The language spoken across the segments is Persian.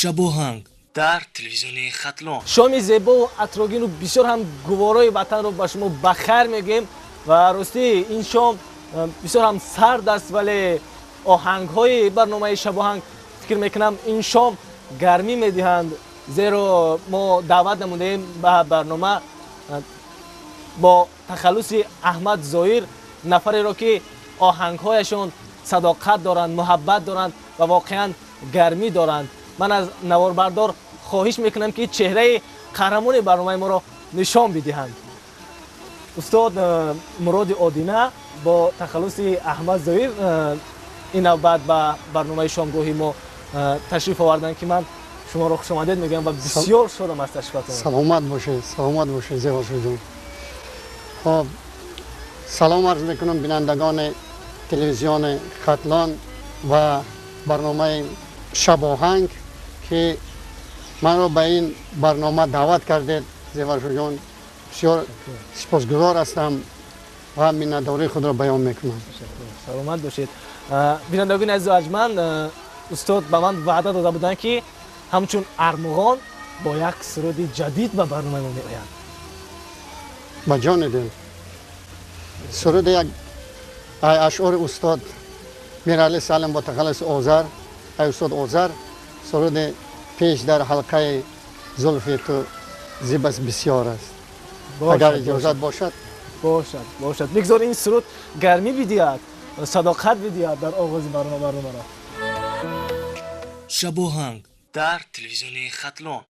Шабоханг дар телевизиони Хатлон. шоми зебо ва атрогину бисёр ҳам гуворои ватанро ба шумо бахайр мегӯем ва рости ин шом бисёр ҳам сард аст, вале оҳангҳои барномаи Шабоханг фикр мекунам ин шом гармӣ медиҳанд, зеро мо даъват намудаем ба барнома бо тахаллуси Ахмад Зоир, нафареро ки оҳангҳояшон садоқат доранд, муҳаббат доранд ва воқеан гармӣ доранд. ман аз наворбардор хоҳиш мекунам ки чеҳраи қаҳрамони барномаи моро нишон бидиҳанд. устод муроди одина бо тахаллуси Ахмад Зоир ин навбат ба барномаи шомгоҳи мо ташриф оварданд ки ман шуморо хушомадед мегӯям ва бисёр шодам аз ташрифатон. саломат бошед Зеваршоҳ ҷон. хоб салом арз мекунам бинандагони телевизиони Хатлон ва барномаи Шабоханг ки манро ба ин барнома даъват кардед. Зеваршоҳ ҷон, бисёр сипосгузор ҳастам ва миннатдории худро баён мекунам. саломат бошед. бинандагони азизу арҷманд, устод ба ман ваъда дода буданд ки ҳамчун армуғон бо як суруди ҷадид ба барномаи мо меоянд. ба ҷони дил суруди як ашъори устод мирали салим бо тахаллуси озар, устод озар, суруди пеш дар ҳалқаи зулфи ту зибас бисёр аст. агар иҷозат бошад. бошад. бигзор ин суруд гармӣ бидиҳад, садоқат бидиҳад дар оғози барномаро. Шабоханг дар телевизиони Хатлон.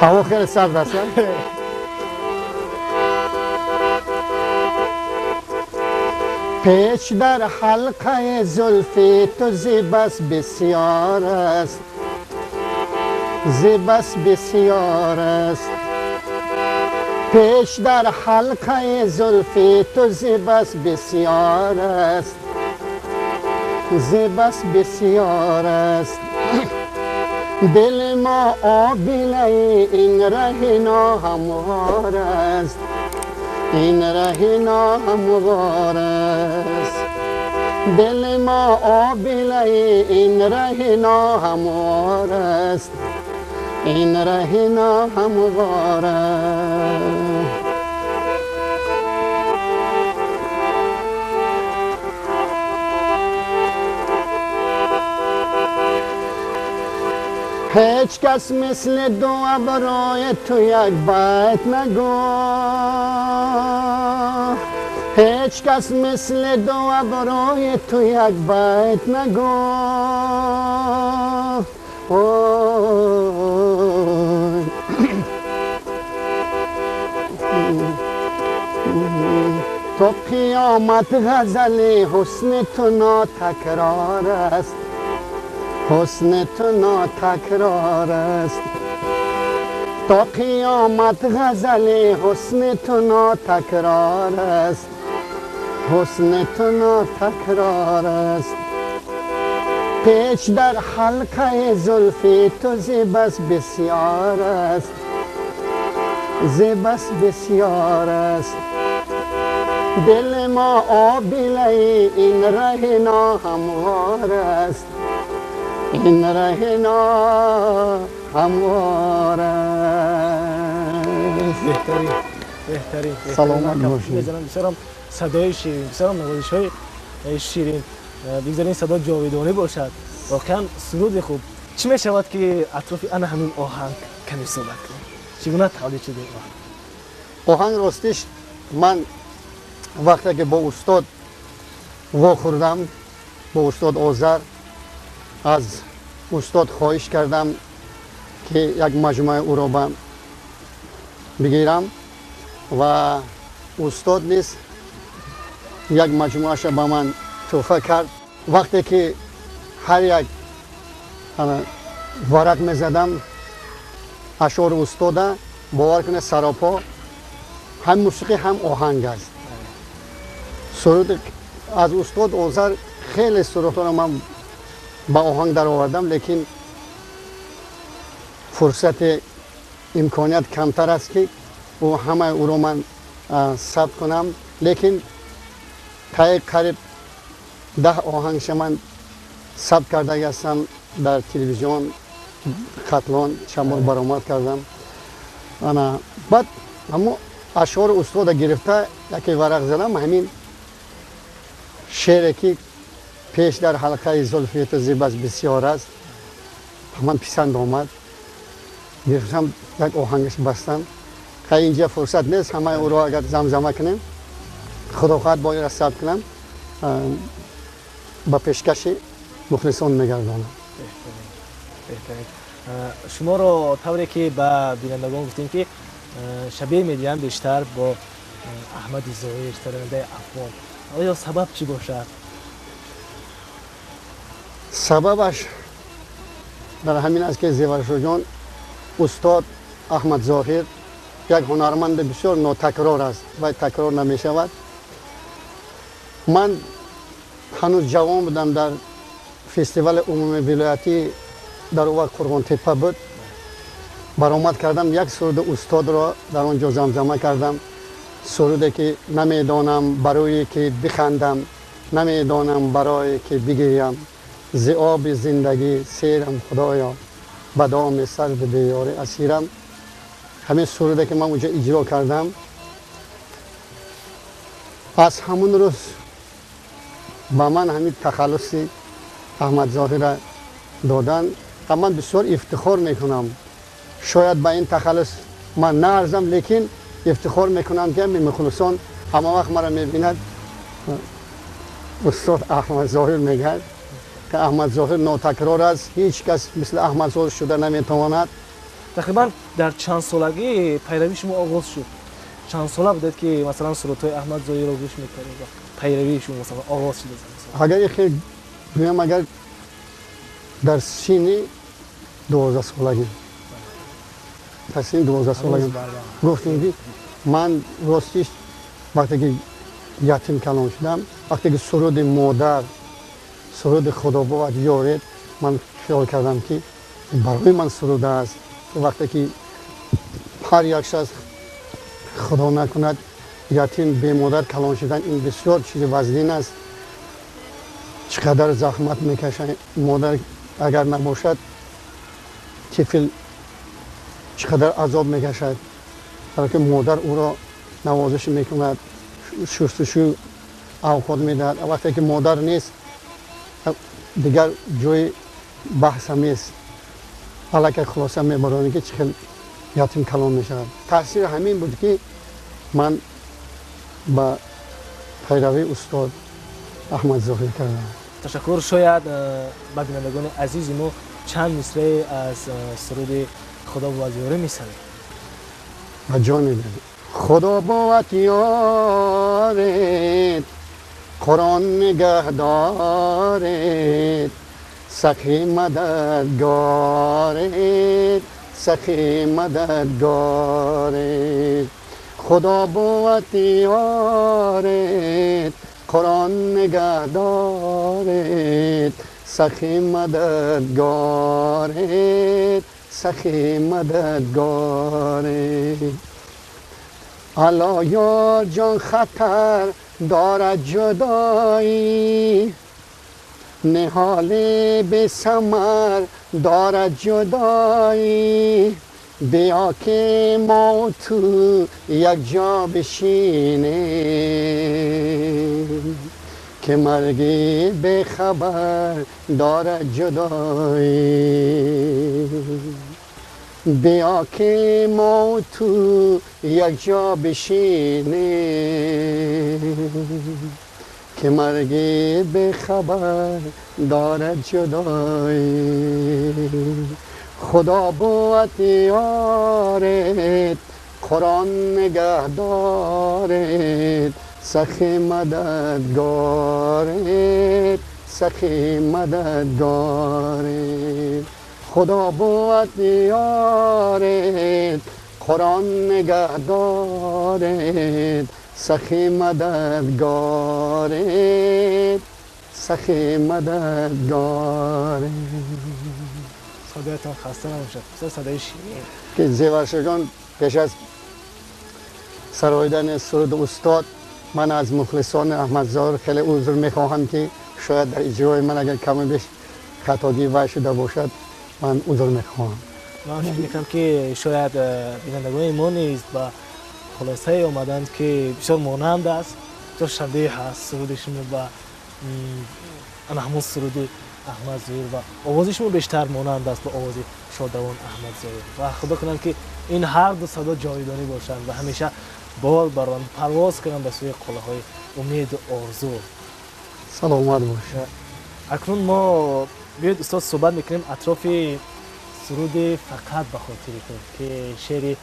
ҳаво хеле сард аст. پیچ در حلقه زلفی تو زیباست بسیار است، زیباست بسیار است. پیچ در حلقه زلفی تو زیباست بسیار است، زیباست بسیار است. دل ما آبیله این ره ناهموار است، این ره ناهموار است. دل ما آبیله این ره ناهموار است، این ره ناهموار است. هیچ کس مثل دو ابروی تو یک بیت نگو، هیچ کس مثل دو ابروی تو یک بیت نگو. تو قیامت غزل حسن تو ناتکرار است، حسن تو ناتکرار است. تا قیامت غزل حسن تو ناتکرار است، حسن تو ناتکرار است. پیچ در حلقه زلفی تو زیباست بسیار است، زیباست بسیار است. دل ما آبیله این ره ناهموار است، این ره ناهموار است. بهترین سلامت باشید. بسیارم صدای شیرین، بسیارم نوازش‌های شیرین. بگذارین صدا جاودانه باشد. واقعا سرود خوب. چی میشود که اطراف آن همین آهنگ کمی صحبت کنیم؟ چگونه تولید شده آهنگ راستش من وقتی که با استاد واخوردم، با استاد آذر، از استاد خواهش کردم که یک مجموعه او را بگیرم و استاد نیز یک مجموعهش به من تحفه کرد. وقتی که هر یک ورق میزدم اشعار استاده، باور کنه سراپا هم موسیقی هم آهنگ است. سرود از استاد آذر خیلی سرودها را من با آهنگ در آوردم، لیکن فرصت امکانیت کمتر است که همه او را من ثبت کنم. لیکن تا قریب 10 آهنگش من ثبت کرده هستم در تلویزیون خطلان چند بار برآمد کردم. انا بعد اما اشعار استاد گرفته یکی ورق زدم، همین شعری که پیش در حلقه زلفیت زیباست بسیار است من پسند آمد، گرفتم یک آهنگش بستم. خیلی اینجا فرصت نیست همه او را اگر زمزمه کنیم، خدا خواهد باید را ثبت کنم، با پیشکش مخلصان میگردانم. بهترین. شما رو طوری که به بینندگان گفتیم که شبیه میدیم بیشتر با احمد زویر سرنده افغان، آیا سبب چی باشد؟ سببش در همین است که زیورشو جان استاد احمد زویر یک هنرمند بسیار ناتکرار است و تکرار نمی شود. من هنوز جوان بودم، در فستیوال عمومی ولایتی در وقت قربان تپه بود، برآمد کردم یک سرود استاد را در آنجا زمزمه کردم. سرودی که نمیدانم برای که بخندم، نمیدانم برای که بگریم، ز آب زندگی سیرم خدایا، به دام سرد بیار اسیرم. همین سرودی که من اونجا اجرا کردم، از همون روز با من همین تخلصی احمد زویر را دادن و من بسیار افتخار میکنم. شاید با این تخلص من نارزم، لیکن افتخار میکنم که مخلصان همه وقت مرا میبیند استاد احمد زویر میگه که احمد زویر ناتکرار است، هیچ کس مثل احمد زویر شده نمیتواند. تقریبا در چند سالگی پیروی شما آغاز شد؟ چند ساله بودید که مثلا سرودهای احمد زویر رو گوش میکردید و پیروی شما مثلا آغاز شد؟ اگر خیلی بگم، اگر در سن 12 سالگی، در سن 12 سالگی گفتیم من راستیش وقتی که یتیم کلان شدم، وقتی که سرود مادر، سرود خدا بود یارت، من خیال کردم که برای من سرود است. وقتی که هر یک شخص خدا نکند یتیم به مادر کلان شدن، این بسیار چیز وزین است. چقدر زحمت میکشد مادر، اگر نباشد طفل چقدر عذاب میکشد، برای که مادر او را نوازش میکند، شستشو اوقات میدهد. وقتی که مادر نیست دیگر جای بحث هم نیست، الکی خلاصه میبرانی که چقدر یتیم کلان میشود. تاثیر همین بود که من با پیروی استاد احمد زویر کردم. تشکر. شاید به بینندگان عزیز ما چند مصرع از سرود خدا بود یاره میسنید. و جان دل. خدا بود یارت، قرآن نگهدارت، سخی مددگارت، سخی مددگارت. خدا بود یارت، قرآن نگهدارت، سخی مددگارت، سخی مددگارت. الا یار جان خطر دارد جدایی، نهال به ثمر دارد جدایی. بیا که ما و تو یک جا بشینیم، که مرگی به خبر دارد جدایی. بیا که ما و تو یک جا بشینیم، که مرگی به خبر دارد جدایی. خدا بود یارت، قرآن نگهدارت، سخی مددگارت، سخی مددگارت. خدا بود یارت، قرآن نگهدارت، سخی مددگارت، سخی مددگارت. صدایتان خسته نباشد، بسیار صدای شیرین. که زیورشو جان پیش از سراییدن سرود استاد، من از مخلصان احمد زویر خیلی عذر میخواهم که شاید در اجرای من اگر کمی بیش خطاگی وای شده باشد من عذر میخواهم. من فکر میکنم که شاید بینندگان ما نیز با خلاصه آمدند که بسیار مانند است، بسیار شبیه هست سرودشون با همون سرود احمد زویر و آوازشون بیشتر مانند است با آواز شادروان احمد زویر و خدا کنند که این هر دو صدا جاودانی باشند و همیشه بال بروند، پرواز کنند به سوی قله‌های امید و آرزو. سلامت باشه. اکنون ما بیاید استاد صحبت میکنیم اطراف سرود فقط به خاطر تو که شعر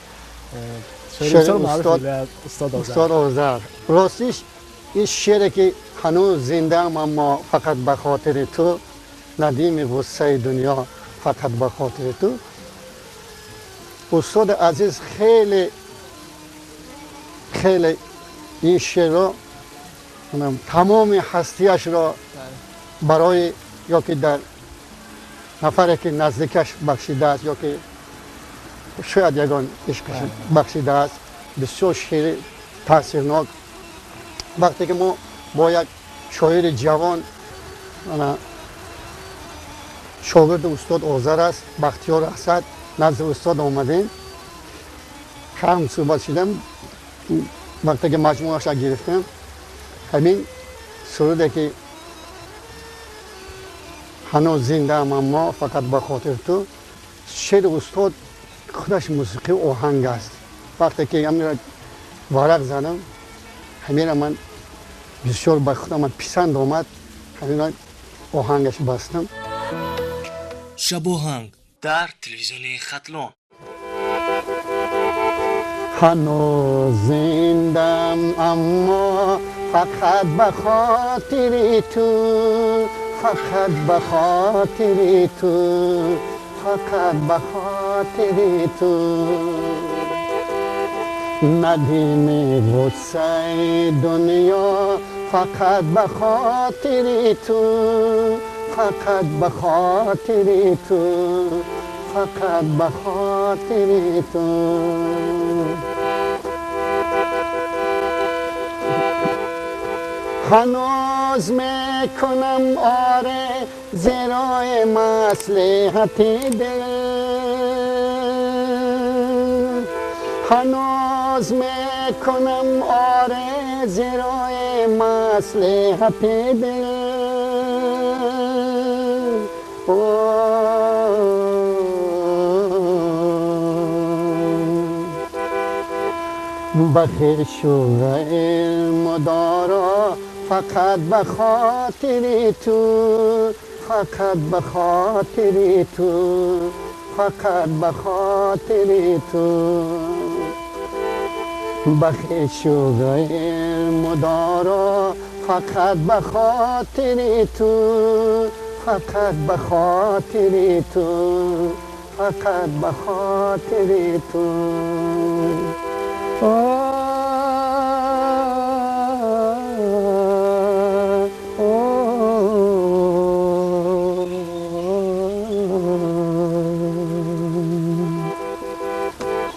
استاد آذر. راستش این شعری که هنوز زنده ام اما فقط به خاطر تو، ندیم غصه دنیا فقط به خاطر تو. استاد عزیز خیلی این شعر را تمام هستیش را برای یا که در نفری که نزدیکش بخشیده است یا که شاید یگان عشقش بخشیده است، بسیار شعر تاثیرناک. وقتی که ما با یک شاعر جوان شاگرد استاد آذر است بختیار رسد نزد استاد آمدیم، هم صحبت شدم. وقتی که مجموعه‌اش را گرفتم، همین سروده که هنوز زنده ام اما فقط به خاطر تو، شعر استاد خودش موسیقی آهنگ است. وقتی که همین را ورق زدم، همین را من بسیار به خودم پسند آمد، همین را آهنگش بستم. شبوهنگ در تلویزیون خطلان. هنوز زندم اما فقط به خاطر تو، فقط به خاطر تو، فقط به خاطر تو. ندیم غصه دنیا فقط به خاطر تو، فقط به خاطر تو، فقط به خاطر تو. هنوز میکنم آره زیرای مصلحت دل، هنوز میکنم آره زیرای مصلحت دل. بخش و علم دارا فقط به خاطر تو، فقط به خاطر تو، فقط به خاطر تو. بخش و علم دارا فقط به خاطر تو، فقط به خاطر تو، فقط به خاطر تو.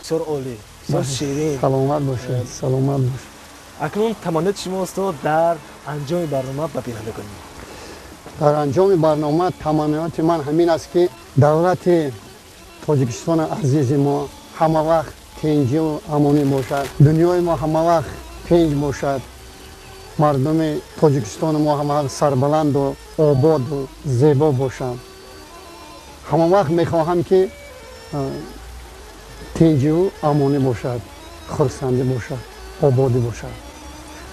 بسیار عالی، بسیار شیرین. سلامت باشید، سلامت باشید. اکنون تمانت شما استاد در انجام برنامه به بیننده کنیم. در انجام برنامه تمانیات من همین است که دولت تاجیکستان عزیز ما همه وقت تنج و امانی باشد، دنیای ما همه وقت تنج باشد، مردم تاجیکستان ما همه وقت سربلند و آباد و زیبا باشند. همه وقت میخواهم که تنج و امانی باشد، خرسندی باشد، آبادی باشد.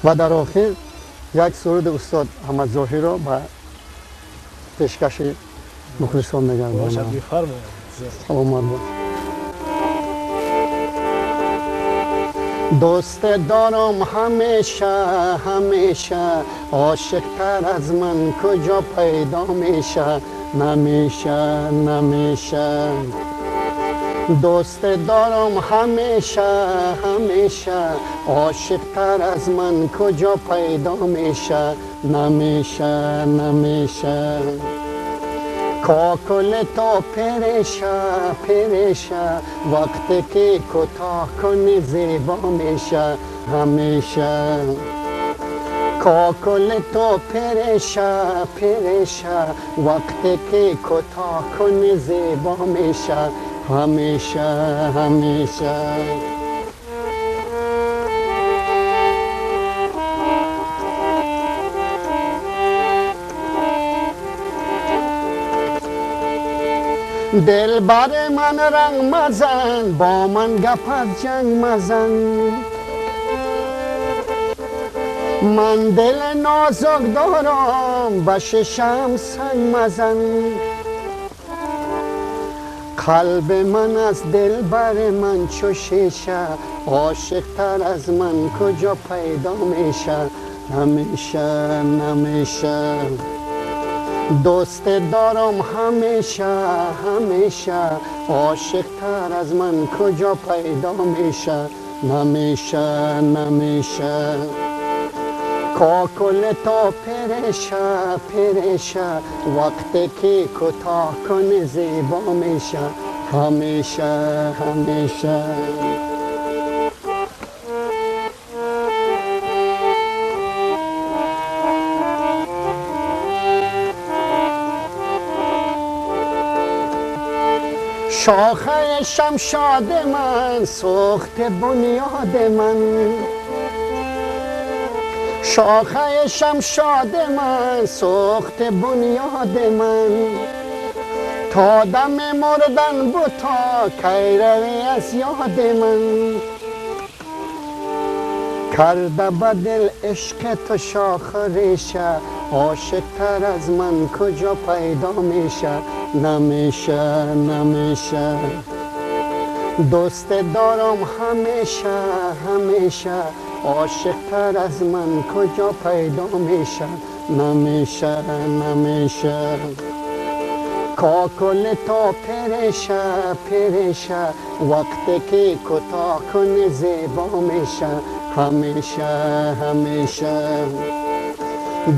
و در آخر یک سرود استاد احمد ظاهر را به پیشکش مخلصان میگردم. باشد بفرمایید. سلامت باش. دوست دارم همیشه همیشه، عاشق‌تر از من کجا پیدا میشه، نمیشه نمیشه. دوست دارم همیشه همیشه، عاشق‌تر از من کجا پیدا میشه، نمیشه نمیشه. کاکل تا پرشه پرشه، وقتی که کتاح کنی زیبا میشه همیشه. کاکل تو پرشه پرشه وقتی که کتاه کنی زیبا میشه همیشه همیشه. دل بر من رنگ مزن با من گپ از جنگ مزن من دل نازک دارم به ششم سنگ مزن قلب من از دل بر من چو شیشه عاشق تر از من کجا پیدا میشه نمیشه نمیشه. دوست دارم همیشه همیشه عاشق تر از من کجا پیدا میشه نمیشه نمیشه. کاکل تا پرشه پرشه وقتی که کتاه کنی زیبا میشه همیشه همیشه. شاخه شمشاد من سوخت بنیاد من شاخه شمشاد من سوخت بنیاد من تا دم مردن بوتا کی روی از یاد من کرده به دل عشق تو شاخ ریشه عاشق تر از من کجا پیدا میشه نمیشه نمیشه. دوست دارم همیشه همیشه عاشق تر از من کجا پیدا میشه نمیشه نمیشه. کاکل تا پرشه پرشه وقتی که کتاه کنی زیبا میشه همیشه همیشه.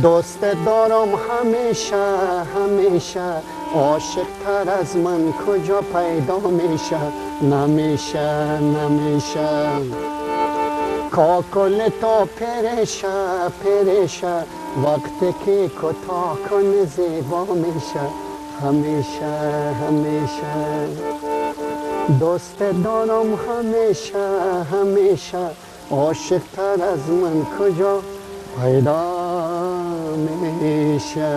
دوست دارم همیشه همیشه عاشق تر از من کجا پیدا میشه نمیشه نمیشه. کاکل تا پرشه پرشه وقتی که کتاه کنی زیبا میشه همیشه همیشه. دوست دارم همیشه همیشه عاشق تر از من کجا پیدا میشه.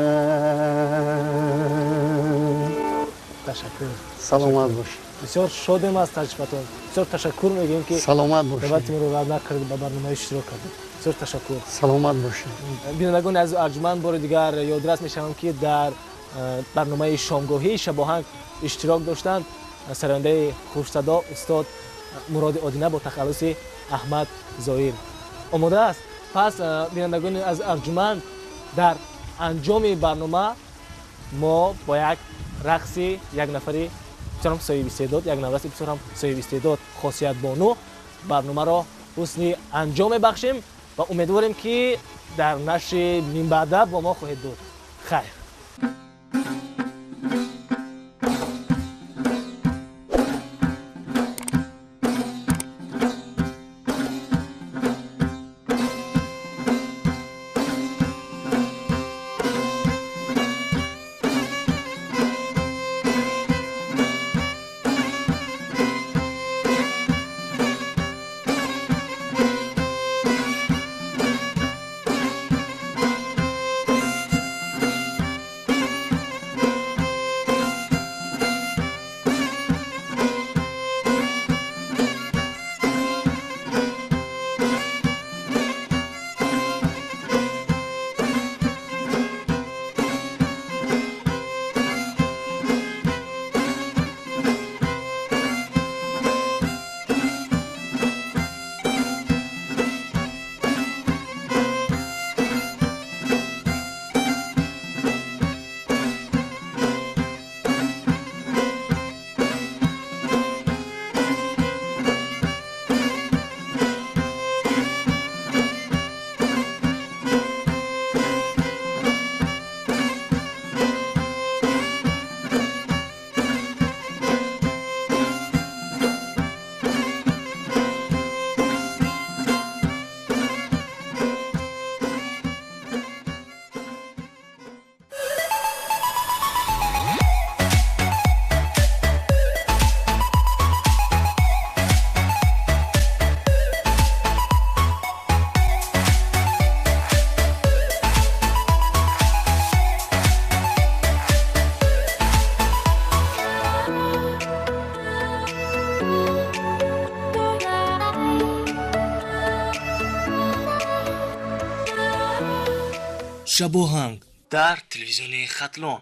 تشکر. سلامت باش. بسیار شادم از تجربتون. بسیار تشکر میگیم که سلامت باشید. دعوت ما رو رد نکردید به برنامه اشتراک کردید. بسیار تشکر. سلامت باشید. بینندگان از ارجمند بار دیگر یادرس میشم که در برنامه شامگاهی شباهنگ اشتراک داشتند سرنده خوشصدا استاد مراد آدینه با تخلص احمد زویر. آماده است. پس بینندگان از ارجمند در انجام برنامه ما با یک رقص یک نفری بسیار صاحب استعداد یک نوست بسیار صاحب استعداد خاصیت بانو برنامه را حسن انجام بخشیم و امیدواریم که در نشر نیم بعده با ما خواهید بود. خیر. شبوهنگ در تلویزیون خطلان.